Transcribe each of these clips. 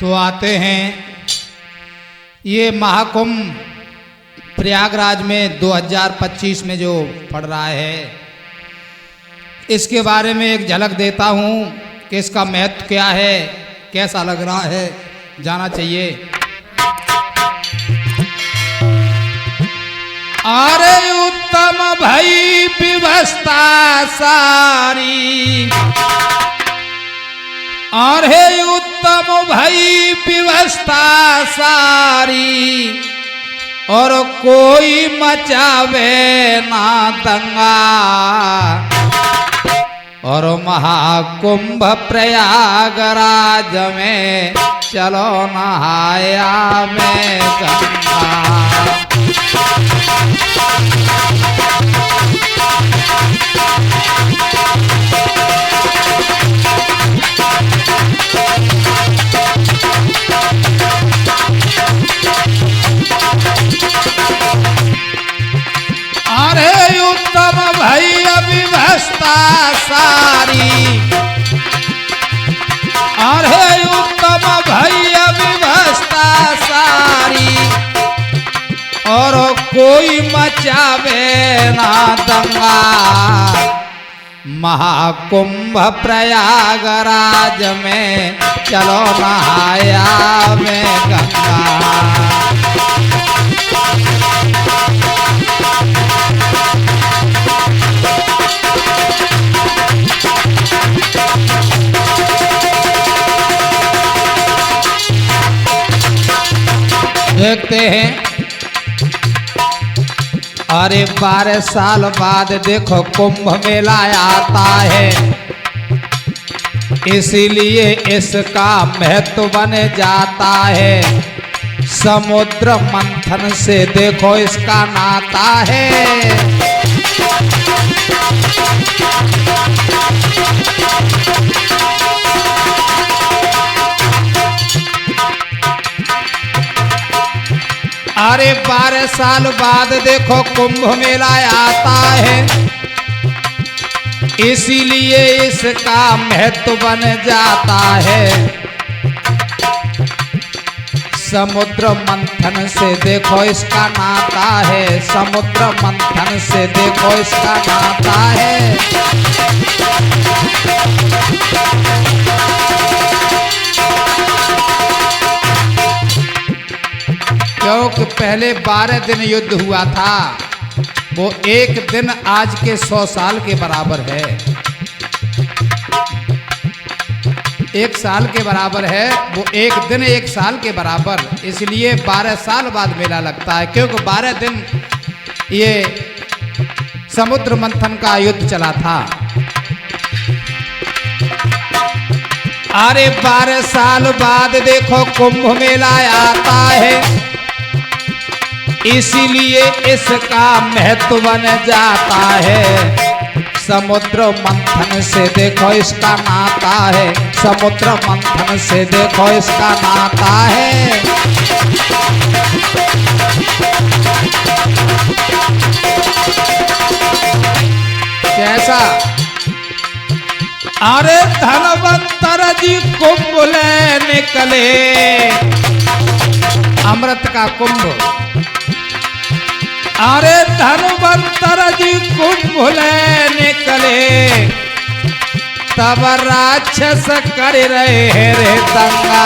तो आते हैं ये महाकुंभ प्रयागराज में 2025 में जो पड़ रहा है, इसके बारे में एक झलक देता हूँ कि इसका महत्व क्या है, कैसा लग रहा है, जाना चाहिए। अरे उत्तम भई व्यवस्था सारी, अरे उत्तम भई व्यवस्था सारी, और कोई मचावे ना दंगा, और महाकुंभ प्रयागराज में चलो नहाया में गंगा। अरे उत्तम भई व्यवस्था सारी, अरे उत्तम भई व्यवस्था सारी, और कोई मचावे ना दंगा, महाकुंभ प्रयागराज में चलो नहाया में गंगा। देखते हैं, अरे 12 साल बाद देखो कुंभ मेला आता है, इसीलिए इसका महत्व बन जाता है। समुद्र मंथन से देखो इसका नाता है। अरे 12 साल बाद देखो कुंभ मेला आता है, इसीलिए इसका महत्व बन जाता है। समुद्र मंथन से देखो इसका नाता है, समुद्र मंथन से देखो इसका नाता है। क्योंकि पहले 12 दिन युद्ध हुआ था, वो एक दिन आज के 100 साल के बराबर है, एक साल के बराबर है, वो एक दिन एक साल के बराबर, इसलिए 12 साल बाद मेला लगता है। क्योंकि 12 दिन ये समुद्र मंथन का युद्ध चला था। अरे 12 साल बाद देखो कुंभ मेला आता है, इसीलिए इसका महत्व बन जाता है। समुद्र मंथन से देखो इसका नाता है, समुद्र मंथन से देखो इसका नाता है। कैसा? अरे धनवंतर जी कुंभ ले निकले, अमृत का कुंभ। अरे धनवंतर जी कुंभ ले निकले, तब राक्षस कर रहे रे दंगा,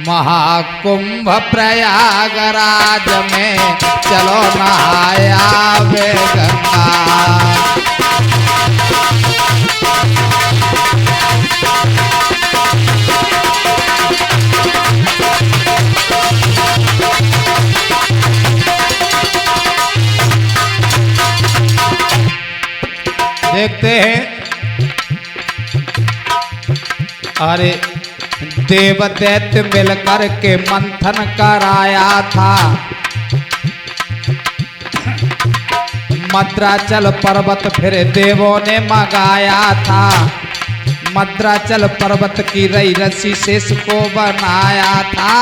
महाकुंभ प्रयागराज में चलो नहाया वे गंगा। देखते हैं, अरे देव दैत्य मिलकर के मंथन कराया था, मद्राचल पर्वत फिर देवों ने मंगाया था, मद्राचल पर्वत की रई रस्सी शेष को बनाया था।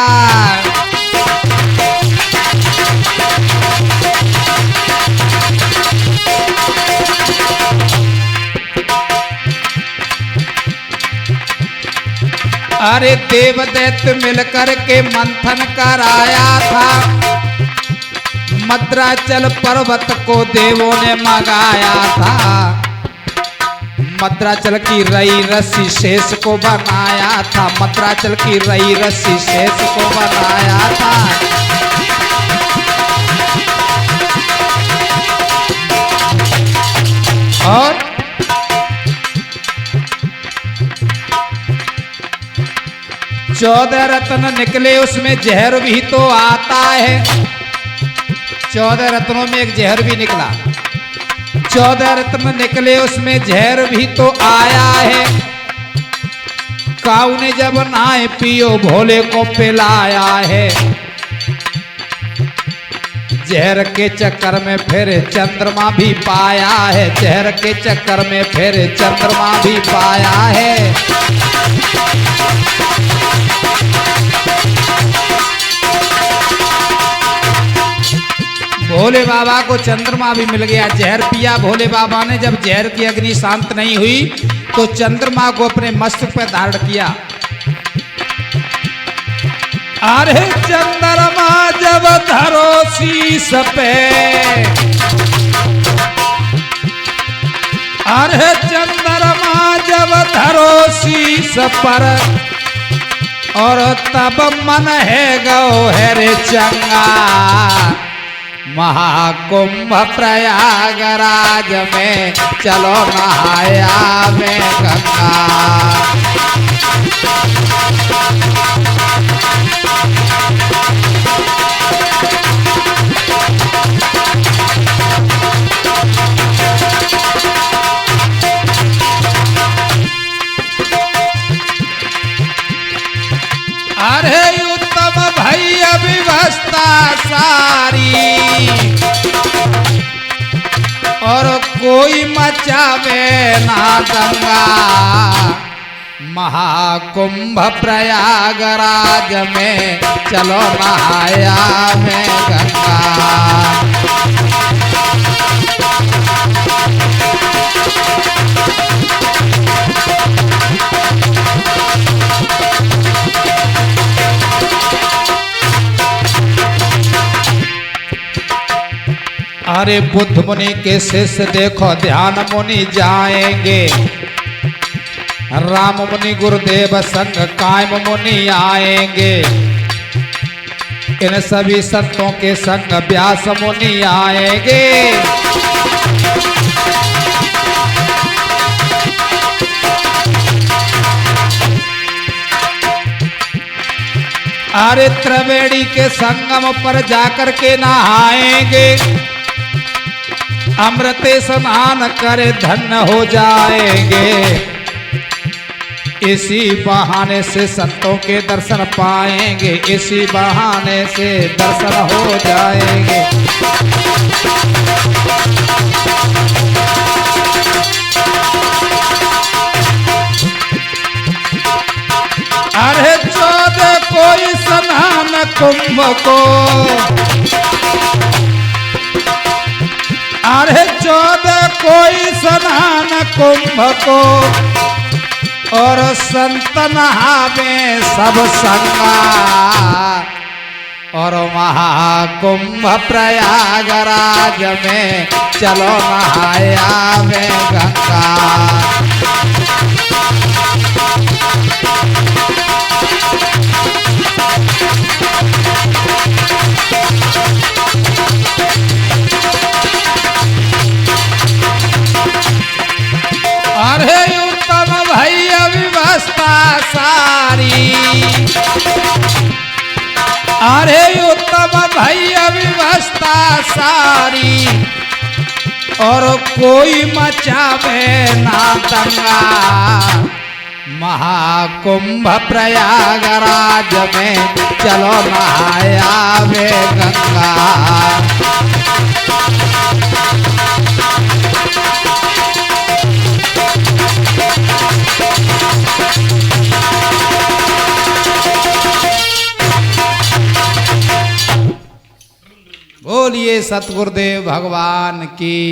अरे देव दैत्य मिलकर के मंथन कराया था, मद्राचल पर्वत को देवों ने मंगाया था। मद्राचल की रई रस्सी शेष को बनाया था, मद्राचल की रई रस्सी शेष को बनाया था। और 14 रत्न निकले, उसमें जहर भी तो आता है। 14 रत्नों में एक जहर भी निकला, 14 रत्न निकले, उसमें जहर भी तो आया है। काऊ ने जब नाय पियो भोले को पिलाया है। जहर के चक्कर में फिर चंद्रमा भी पाया है, जहर के चक्कर में फिर चंद्रमा भी पाया है। भोले बाबा को चंद्रमा भी मिल गया। जहर पिया भोले बाबा ने, जब जहर की अग्नि शांत नहीं हुई तो चंद्रमा को अपने मस्तक पर धारण किया। अरे चंद्रमा जब धरो शीस पे, अरे चंद्रमा जब धरो शीस पर, और तब मन है गौहर चंगा। महाकुंभ प्रयागराज में चलो नहाया में गंगा। अरे उत्तम भैया व्यवस्था सारी, और कोई मचावे ना दंगा। महाकुंभ प्रयागराज में चलो नहाया में गंगा। अरे बुद्ध मुनि के शिष्य देखो ध्यान मुनि जाएंगे। राम मुनि गुरुदेव संग कायम मुनि आएंगे। इन सभी संतों के संग व्यास मुनि आएंगे। अरे त्रिवेणी के संगम पर जाकर के नहाएंगे। अमृत स्नान करे धन्य हो जाएंगे। इसी बहाने से संतों के दर्शन पाएंगे, इसी बहाने से दर्शन हो जाएंगे। अरे 14 कोई स्नान कुंभ को, अरे 14 कोई स्नान कुंभ को, और संत नहावे सब संगा। और महाकुंभ प्रयागराज में चलो नहाया में गंगा। अरे उत्तम भैया व्यवस्था सारी, अरे उत्तम भैया व्यवस्था सारी, और कोई मचावे ना दंगा। महाकुंभ प्रयागराज में चलो नहाया वे गंगा। बोलिए सतगुरुदेव भगवान की।